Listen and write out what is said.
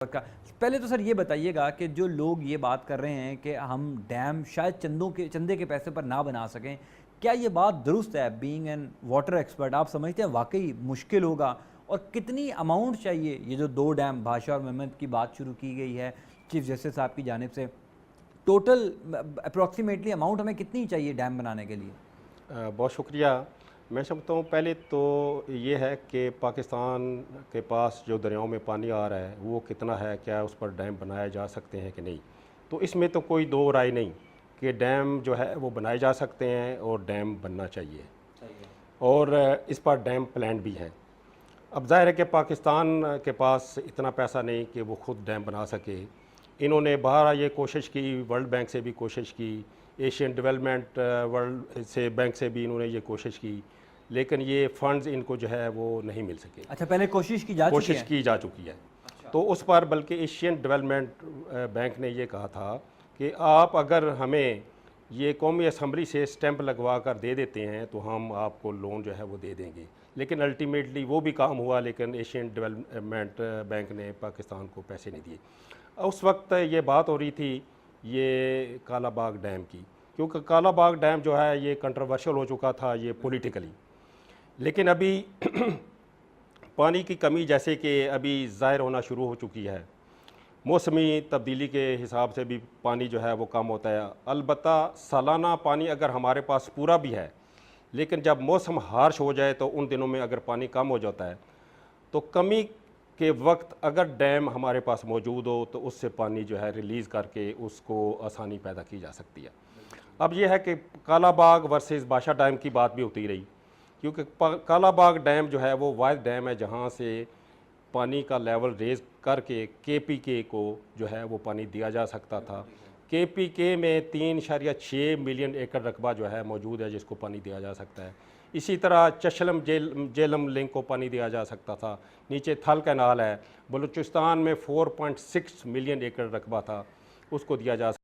का। पहले तो सर ये बताइएगा कि जो लोग ये बात कर रहे हैं कि हम डैम शायद चंदे के पैसे पर ना बना सकें, क्या ये बात दुरुस्त है? बीइंग एन वाटर एक्सपर्ट, आप समझते हैं वाकई मुश्किल होगा? और कितनी अमाउंट चाहिए? ये जो 2 डैम भाषा और मेहमद की बात शुरू की गई है चीफ जस्टिस साहब की जानिब से, टोटल अप्रॉक्सीमेटली अमाउंट हमें कितनी चाहिए डैम बनाने के लिए? बहुत शुक्रिया। मैं समझता हूँ पहले तो ये है कि पाकिस्तान के पास जो दरियाओं में पानी आ रहा है वो कितना है, क्या उस पर डैम बनाए जा सकते हैं कि नहीं। तो इसमें तो कोई दो राय नहीं कि डैम जो है वो बनाए जा सकते हैं और डैम बनना चाहिए, और इस पर डैम प्लान भी हैं। अब जाहिर है कि पाकिस्तान के पास इतना पैसा नहीं कि वो खुद डैम बना सके। इन्होंने बाहर ये कोशिश की, वर्ल्ड बैंक से भी कोशिश की, एशियन डेवलपमेंट वर्ल्ड से बैंक से भी इन्होंने ये कोशिश की, लेकिन ये फंड्स इनको जो है वो नहीं मिल सके। अच्छा, पहले कोशिश की जा चुकी है। अच्छा। तो उस पर बल्कि एशियन डेवलपमेंट बैंक ने ये कहा था कि आप अगर हमें ये कौमी असम्बली से स्टैंप लगवा कर दे देते हैं तो हम आपको लोन जो है वो दे देंगे। लेकिन अल्टीमेटली वो भी काम हुआ, लेकिन एशियन डेवलपमेंट बैंक ने पाकिस्तान को पैसे नहीं दिए। उस वक्त ये बात हो रही थी ये काला बाग डैम की, क्योंकि काला बाग डैम जो है ये कंट्रोवर्शियल हो चुका था ये पॉलिटिकली। लेकिन अभी पानी की कमी जैसे कि अभी ज़ाहिर होना शुरू हो चुकी है, मौसमी तब्दीली के हिसाब से भी पानी जो है वो कम होता है। अलबत्ता सालाना पानी अगर हमारे पास पूरा भी है, लेकिन जब मौसम हार्श हो जाए तो उन दिनों में अगर पानी कम हो जाता है, तो कमी के वक्त अगर डैम हमारे पास मौजूद हो तो उससे पानी जो है रिलीज़ करके उसको आसानी पैदा की जा सकती है। अब यह है कि काला बाग वर्सेस बादशाह डैम की बात भी होती रही, क्योंकि काला बाग डैम जो है वो वाहिद डैम है जहाँ से पानी का लेवल रेज करके KPK को जो है वो पानी दिया जा सकता था। KPK में 3.6 मिलियन एकड़ रकबा जो है मौजूद है जिसको पानी दिया जा सकता है। इसी तरह चशलम जेलम लिंक को पानी दिया जा सकता था। नीचे थल कैनाल है, बलूचिस्तान में 4.6 मिलियन एकड़ रकबा था, उसको दिया जा सकता।